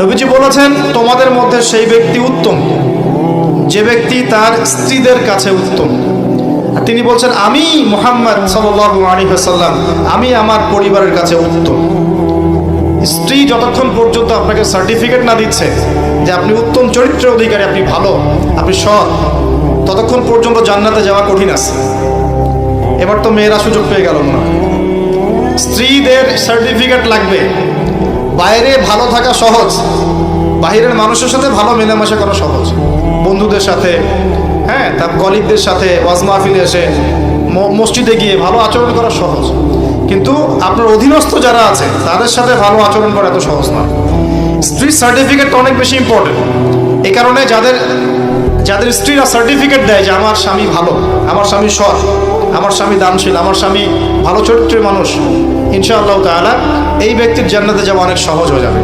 নবীজি বলেছেন, তোমাদের মধ্যে সেই ব্যক্তি উত্তম যে ব্যক্তি তার স্ত্রীদের কাছে উত্তম। আর তিনি বলছেন, আমি মুহাম্মদ সাল্লাল্লাহু আলাইহি ওয়াসাল্লাম আমি আমার পরিবারের কাছে উত্তম। স্ত্রী যতক্ষণ পর্যন্ত আপনাকে সার্টিফিকেট না দিচ্ছে যে আপনি উত্তম চরিত্রের অধিকারী, আপনি ভালো, আপনি সৎ, ততক্ষণ পর্যন্ত জান্নাতে যাওয়া কঠিন আছে। এবার তো মেয়েরা সুযোগ পেয়ে গেল না, স্ত্রীদের সার্টিফিকেট লাগবে। বাইরে ভালো থাকা সহজ, বাইরের মানুষের সাথে ভালো মেলামেশা করা সহজ, বন্ধুদের সাথে, হ্যাঁ, তার কলিগদের সাথে, ওয়াজ মাহফিলে এসে, মসজিদে গিয়ে ভালো আচরণ করা সহজ। কিন্তু আপনার অধীনস্থ যারা আছে তাদের সাথে ভালো আচরণ করা এত সহজ না। স্ত্রীর সার্টিফিকেট অনেক বেশি ইম্পর্টেন্ট। এই কারণে যাদের স্ত্রীরা সার্টিফিকেট দেয় যে আমার স্বামী ভালো, আমার স্বামী সৎ, আমার স্বামী দানশীল, আমার স্বামী ভালো চরিত্রের মানুষ, ইনশাআল্লাহ তাআলা এই ব্যক্তির জান্নাতে যাওয়া অনেক সহজ হয়ে যাবে।